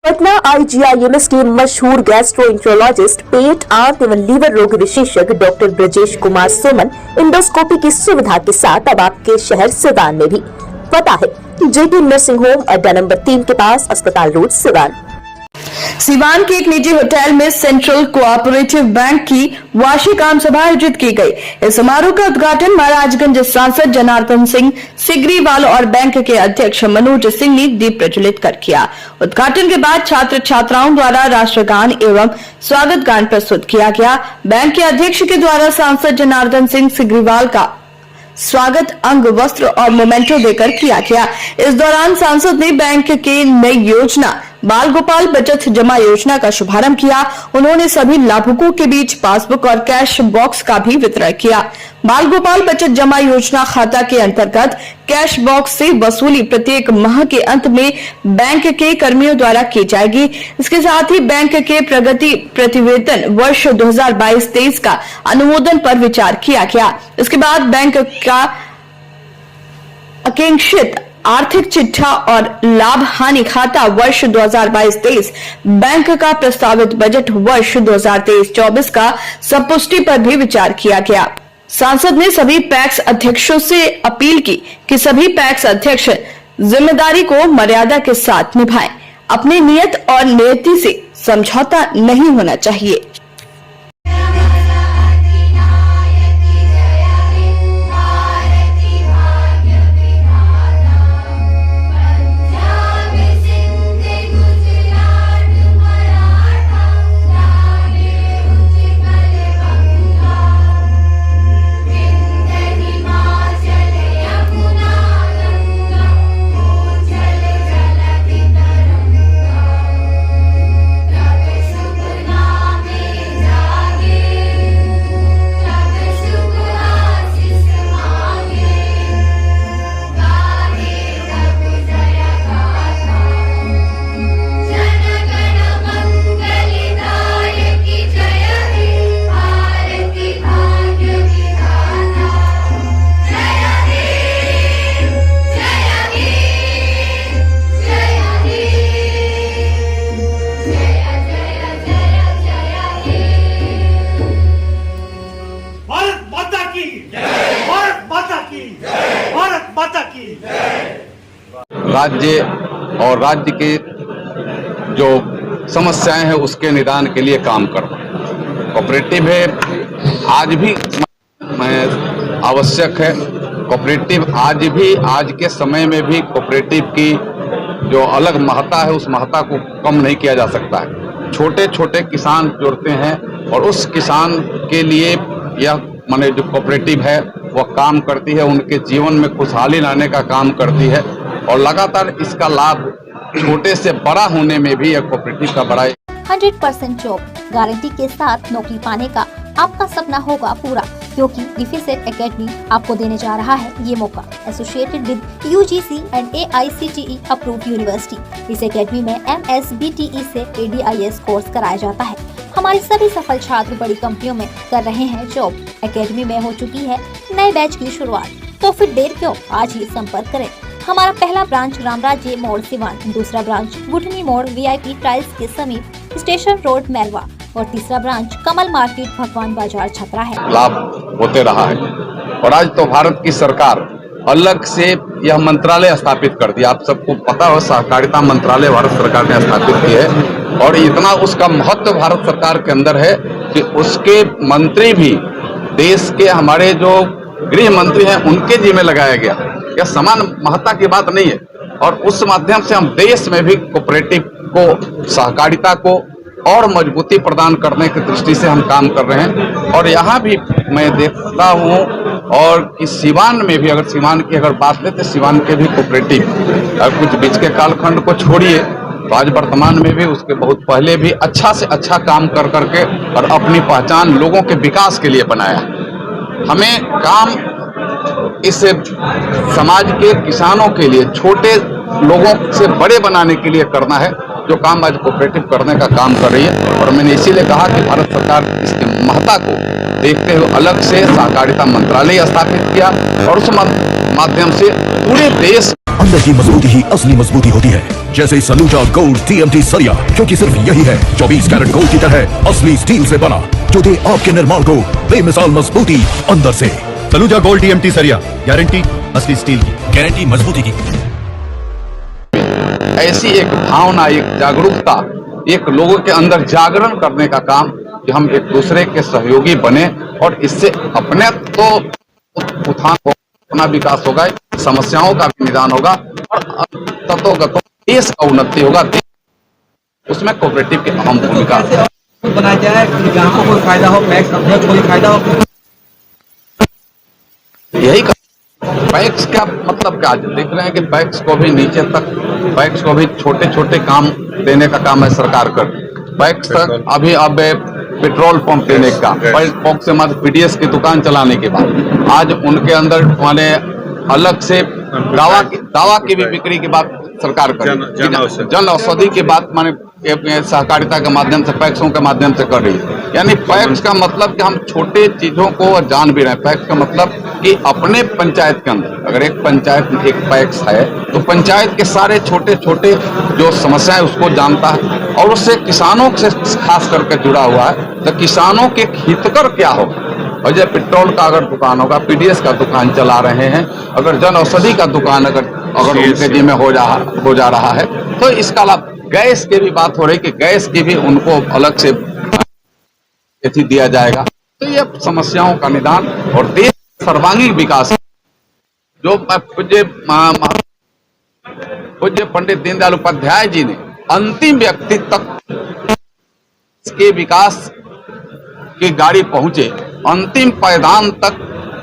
Patna IGIMS के मशहूर gastroenterologist, पेट, आंत एवं लीवर रोग विशेषज्ञ डॉक्टर ब्रजेश कुमार सोमन इंडोस्कोपी की सुविधा के साथ अब आपके शहर सिवान में भी। पता है JP नर्सिंग होम, अड्डा नंबर 3 के पास, अस्पताल रोड, सिवान। सिवान के एक निजी होटल में सेंट्रल कोऑपरेटिव बैंक की वार्षिक आम सभा आयोजित की गई। इस समारोह का उद्घाटन महाराजगंज सांसद जनार्दन सिंह सिग्रीवाल और बैंक के अध्यक्ष मनोज सिंह ने दीप प्रज्वलित कर किया। उद्घाटन के बाद छात्र छात्राओं द्वारा राष्ट्रगान एवं स्वागत गान प्रस्तुत किया गया। बैंक के अध्यक्ष के द्वारा सांसद जनार्दन सिंह सिग्रीवाल का स्वागत अंग, वस्त्र और मोमेंटो देकर किया गया। इस दौरान सांसद ने बैंक के नई योजना बाल गोपाल बचत जमा योजना का शुभारंभ किया। उन्होंने सभी लाभुकों के बीच पासबुक और कैश बॉक्स का भी वितरण किया। बाल गोपाल बचत जमा योजना खाता के अंतर्गत कैश बॉक्स से वसूली प्रत्येक माह के अंत में बैंक के कर्मियों द्वारा की जाएगी। इसके साथ ही बैंक के प्रगति प्रतिवेदन वर्ष 2022-23 का अनुमोदन पर विचार किया गया। इसके बाद बैंक का आकांक्षित आर्थिक चिट्ठा और लाभ हानि खाता वर्ष 2022-23, बैंक का प्रस्तावित बजट वर्ष 2023-24 का संपुष्टि पर भी विचार किया गया। सांसद ने सभी पैक्स अध्यक्षों से अपील की कि सभी पैक्स अध्यक्ष जिम्मेदारी को मर्यादा के साथ निभाएं। अपनी नियत और नियति से समझौता नहीं होना चाहिए। राज्य और राज्य के जो समस्याएं हैं उसके निदान के लिए काम करना कोऑपरेटिव है, आज भी आवश्यक है। कोऑपरेटिव आज के समय में भी कोऑपरेटिव की जो अलग महत्ता है उस महत्ता को कम नहीं किया जा सकता है। छोटे छोटे किसान जुड़ते हैं और उस किसान के लिए यह जो कोऑपरेटिव है वह काम करती है, उनके जीवन में खुशहाली लाने का काम करती है और लगातार इसका लाभ छोटे से बड़ा होने में भी यह कोऑपरेटिव का बड़ा 100% जॉब गारंटी के साथ नौकरी पाने का आपका सपना होगा पूरा, क्योंकि डिफेसेट एकेडमी आपको देने जा रहा है ये मौका। Associated with UGC and AICTE approved university. इस एकेडमी में MSBTE से ADIS कोर्स कराया जाता है। हमारे सभी सफल छात्र बड़ी कंपनियों में कर रहे हैं जॉब। एकेडमी में हो चुकी है नए बैच की शुरुआत, तो फिर देर क्यों, आज ही संपर्क करें। हमारा पहला ब्रांच रामराज्य मोड़ सिवान, दूसरा ब्रांच बुटनी मोड़ VIP टाइल्स के समीप स्टेशन रोड मैरवा और तीसरा ब्रांच कमल मार्केट भगवान बाजार छपरा है। लाभ होते रहा है और आज तो भारत की सरकार अलग से यह मंत्रालय स्थापित कर दिया। आप सबको पता हो, सहकारिता मंत्रालय भारत सरकार ने स्थापित किया है और इतना उसका महत्व भारत सरकार के अंदर है कि उसके मंत्री भी देश के हमारे जो गृह मंत्री हैं उनके जिम्मे लगाया गया। यह समान महत्ता की बात नहीं है और उस माध्यम से हम देश में भी कोऑपरेटिव को, सहकारिता को और मजबूती प्रदान करने की दृष्टि से हम काम कर रहे हैं। और यहाँ भी मैं देखता हूँ और कि सिवान में भी, अगर सिवान की बात लें तो सिवान के भी कोऑपरेटिव कुछ बीच के कालखंड को छोड़िए तो आज वर्तमान में भी, उसके बहुत पहले भी अच्छा से अच्छा काम कर करके और अपनी पहचान लोगों के विकास के लिए बनाया। हमें काम इस समाज के किसानों के लिए, छोटे लोगों से बड़े बनाने के लिए करना है, जो काम आज कोऑपरेटिव करने का काम कर रही है। और मैंने इसीलिए कहा कि भारत सरकार इसकी महत्ता को देखते हुए अलग से सहकारिता मंत्रालय स्थापित किया और उस माध्यम से पूरे देश अंदर की मजबूती ही असली मजबूती होती है। जैसे सलूजा गोल्ड TMT सरिया, क्योंकि सिर्फ यही है 24 कैरेट गोल्ड की तरह असली स्टील से बना, जो दे आपके निर्माण को बेमिसाल मजबूती अंदर से। सलूजा गोल्ड TMT सरिया, गारंटी असली स्टील की, गारंटी मजबूती की। ऐसी एक भावना, एक जागरूकता, एक लोगों के अंदर जागरण करने का काम कि हम एक दूसरे के सहयोगी बने और इससे अपने तो उत्थान हो, अपना विकास होगा, समस्याओं का भी निदान होगा और तत्वगत देश का उन्नति होगा। उसमें कोऑपरेटिव की अहम भूमिका बनाया जाए कि ग्राहकों को फायदा हो, पैक्स अध्यक्ष को भी फायदा हो। यही पैक्स का मतलब क्या देख रहे हैं कि पैक्स को भी नीचे तक, पैक्स को भी छोटे छोटे काम देने का काम है सरकार कर। पैक्स तक अभी अब पेट्रोल पंप देने का, पंप से मध्य PDS की दुकान चलाने के बाद आज उनके अंदर माने अलग से दवा की भी बिक्री की बात सरकार कर, जन औषधि की बात माने सहकारिता के माध्यम से, पैक्सों के माध्यम से कर रही है। यानी पैक्स का मतलब कि हम छोटे चीजों को जान भी रहे हैं। पैक्स का मतलब कि अपने पंचायत के अंदर अगर एक पंचायत में एक पैक्स है तो पंचायत के सारे छोटे छोटे जो समस्याएं उसको जानता है और उससे किसानों से खास करके जुड़ा हुआ है। तो किसानों के हितकर क्या होगा, और जब पेट्रोल का अगर दुकान होगा, PDS का दुकान चला रहे हैं, अगर जन औषधि का दुकान अगर उनके जी में हो जा रहा है तो इसका लाभ। गैस की भी बात हो रही कि गैस की भी उनको अलग से दिया जाएगा। तो ये समस्याओं का निदान और देश सर्वांगीण विकास जो पूज्य पंडित दीनदयाल उपाध्याय जी ने अंतिम व्यक्ति तक के विकास की गाड़ी पहुंचे, अंतिम पायदान तक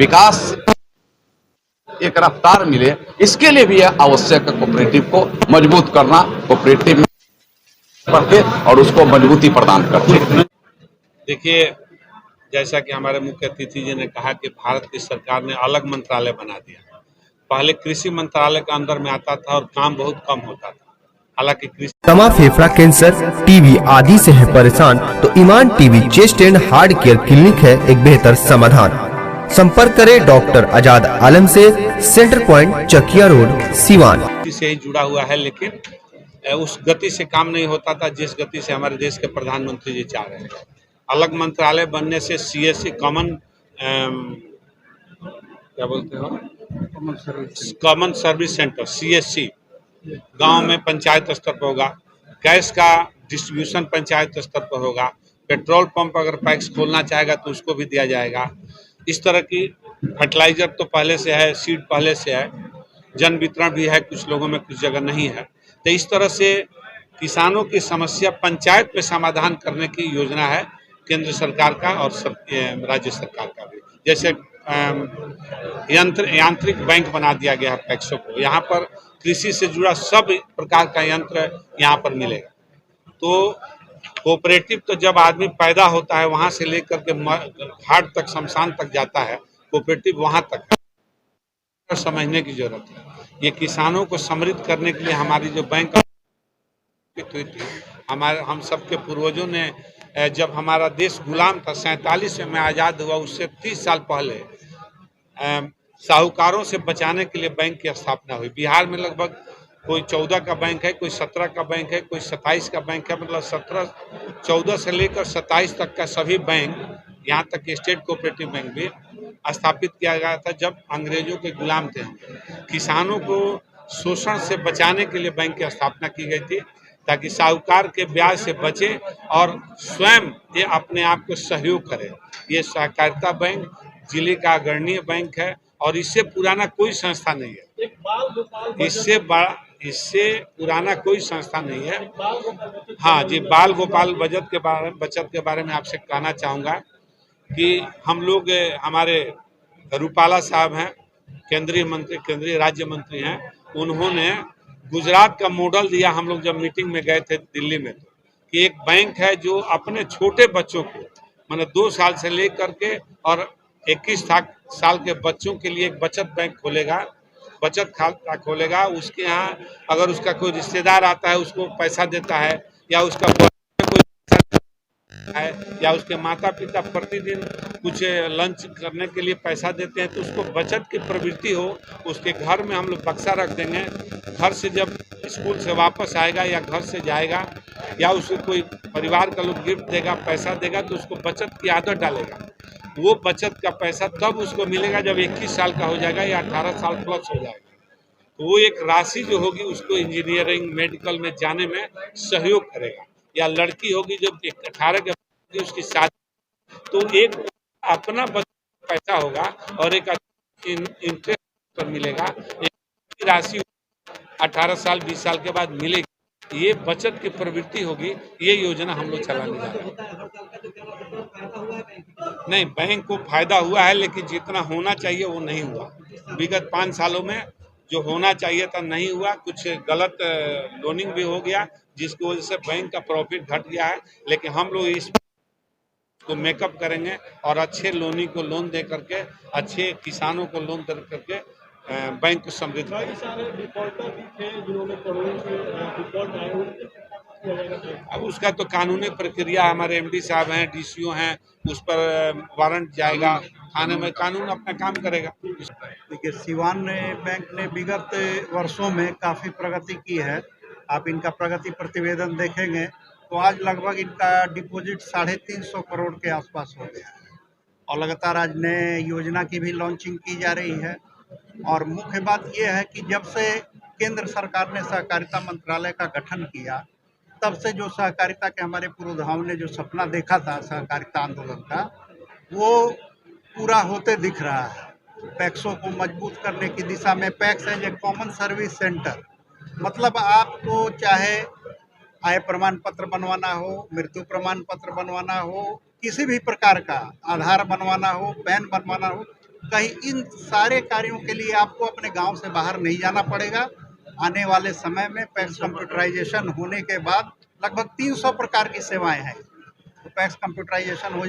विकास एक रफ्तार मिले, इसके लिए भी यह आवश्यक है कोऑपरेटिव को मजबूत करना, कोऑपरेटिव करके और उसको मजबूती प्रदान करके। देखिए, जैसा कि हमारे मुख्य अतिथि जी ने कहा कि भारत की सरकार ने अलग मंत्रालय बना दिया। पहले कृषि मंत्रालय के अंदर में आता था और काम बहुत कम होता था। हालांकि कृषि तमा फेफड़ा कैंसर, TB आदि से है परेशान तो ईमान TB chest and heart care clinic है एक बेहतर समाधान। संपर्क करें डॉक्टर आजाद आलम से, centre point Chakia road, Siwan. से ही जुड़ा हुआ है, लेकिन उस गति से काम नहीं होता था जिस गति से हमारे देश के प्रधानमंत्री जी चाह रहे हैं। अलग मंत्रालय बनने से CSC क्या बोलते हो, कॉमन सर्विस सेंटर CSC गांव में पंचायत स्तर पर होगा, गैस का डिस्ट्रीब्यूशन पंचायत स्तर पर होगा, पेट्रोल पंप अगर पैक्स खोलना चाहेगा तो उसको भी दिया जाएगा। इस तरह की फर्टिलाइजर तो पहले से है, सीड पहले से है, जन वितरण भी है, कुछ लोगों में कुछ जगह नहीं है। तो इस तरह से किसानों की समस्या पंचायत में समाधान करने की योजना है केंद्र सरकार का और राज्य सरकार का भी। जैसे यांत्रिक बैंक बना दिया गया है पैक्सों को, यहाँ पर कृषि से जुड़ा सब प्रकार का यंत्र यहाँ पर मिलेगा। तो कोऑपरेटिव तो जब आदमी पैदा होता है वहाँ से लेकर के घाट तक, शमशान तक जाता है, कोऑपरेटिव वहाँ तक है। समझने की जरूरत है। ये किसानों को समृद्ध करने के लिए हमारी जो बैंक हुई थी, हम सबके पूर्वजों ने, जब हमारा देश गुलाम था 47 में आज़ाद हुआ, उससे 30 साल पहले साहूकारों से बचाने के लिए बैंक की स्थापना हुई। बिहार में लगभग कोई 14 का बैंक है, कोई 17 का बैंक है, कोई 27 का बैंक है। मतलब 14 से लेकर 27 तक का सभी बैंक, यहाँ तक कि स्टेट कोऑपरेटिव बैंक भी स्थापित किया गया था जब अंग्रेजों के गुलाम थे। किसानों को शोषण से बचाने के लिए बैंक की स्थापना की गई थी ताकि साहूकार के ब्याज से बचे और स्वयं ये अपने आप को सहयोग करे। ये सहकारिता बैंक जिले का अग्रणीय बैंक है और इससे पुराना कोई संस्था नहीं है। इससे पुराना कोई संस्था नहीं है। हाँ जी, बाल गोपाल बचत के बारे में आपसे कहना चाहूँगा कि हम लोग, हमारे रूपाला साहब हैं, केंद्रीय मंत्री, केंद्रीय राज्य मंत्री हैं, उन्होंने गुजरात का मॉडल दिया। हम लोग जब मीटिंग में गए थे दिल्ली में, तो कि एक बैंक है जो अपने छोटे बच्चों को, माने 2 साल से लेकर के और 21 साल के बच्चों के लिए एक बचत बैंक खोलेगा, बचत खाता खोलेगा। उसके यहाँ अगर उसका कोई रिश्तेदार आता है उसको पैसा देता है या उसका है या उसके माता पिता प्रतिदिन कुछ लंच करने के लिए पैसा देते हैं, तो उसको बचत की प्रवृत्ति हो। उसके घर में हम लोग बक्सा रख देंगे, घर से जब स्कूल से वापस आएगा या घर से जाएगा या उसको कोई परिवार का लोग गिफ्ट देगा, पैसा देगा, तो उसको बचत की आदत डालेगा। वो बचत का पैसा तब उसको मिलेगा जब 21 साल का हो जाएगा या 18 साल प्लस हो जाएगा। तो वो एक राशि जो होगी उसको इंजीनियरिंग मेडिकल में जाने में सहयोग करेगा। या लड़की होगी जब 18 के उसकी शादी, तो एक अपना बचत पैसा होगा और एक इंटरेस्ट पर मिलेगा, एक राशि 18 साल 20 साल के बाद मिलेगी। ये बचत की प्रवृत्ति होगी। ये योजना हम लोग चलाने जा रहे हैं। नहीं, बैंक को फायदा हुआ है, लेकिन जितना होना चाहिए वो नहीं हुआ। विगत 5 सालों में जो होना चाहिए था नहीं हुआ। कुछ गलत लोनिंग भी हो गया, जिसकी वजह से बैंक का प्रॉफिट घट गया है। लेकिन हम लोग इस को मेकअप करेंगे और अच्छे लोनी को लोन दे करके, अच्छे किसानों को लोन दे करके बैंक को समृद्ध करेंगे। अब उसका तो कानूनी प्रक्रिया, हमारे एमडी साहब हैं, डीसीओ हैं, उस पर वारंट जाएगा, थाने में कानून अपना काम करेगा। देखिए, सिवान बैंक ने विगत वर्षों में काफ़ी प्रगति की है। आप इनका प्रगति प्रतिवेदन देखेंगे तो आज लगभग इनका डिपॉजिट 350 करोड़ के आसपास हो गया है और लगातार आज नए योजना की भी लॉन्चिंग की जा रही है। और मुख्य बात यह है कि जब से केंद्र सरकार ने सहकारिता मंत्रालय का गठन किया, तब से जो सहकारिता के हमारे पूर्वधाओं ने जो सपना देखा था सहकारिता आंदोलन का, वो पूरा होते दिख रहा है। पैक्सों को मजबूत करने की दिशा में PACS as a common service centre, मतलब आपको चाहे आय प्रमाण पत्र बनवाना हो, मृत्यु प्रमाण पत्र बनवाना हो, किसी भी प्रकार का आधार बनवाना हो, पैन बनवाना हो, कहीं इन सारे कार्यों के लिए आपको अपने गांव से बाहर नहीं जाना पड़ेगा। आने वाले समय में पैक्स कंप्यूटराइजेशन होने के बाद लगभग 300 प्रकार की सेवाएं हैं। तो पैक्स कंप्यूटराइजेशन हो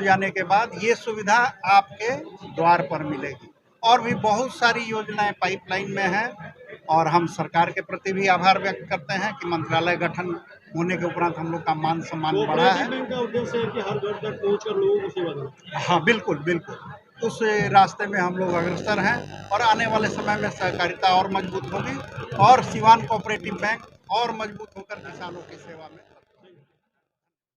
जाने के बाद ये सुविधा आपके द्वार पर मिलेगी। और भी बहुत सारी योजनाएं पाइपलाइन में हैं और हम सरकार के प्रति भी आभार व्यक्त करते हैं कि मंत्रालय गठन होने के उपरांत हम लोग का मान सम्मान बढ़ा है। हाँ, बिल्कुल बिल्कुल, उस रास्ते में हम लोग अग्रसर हैं और आने वाले समय में सहकारिता और मजबूत होगी और सिवान कोऑपरेटिव बैंक और मजबूत होकर किसानों की सेवा में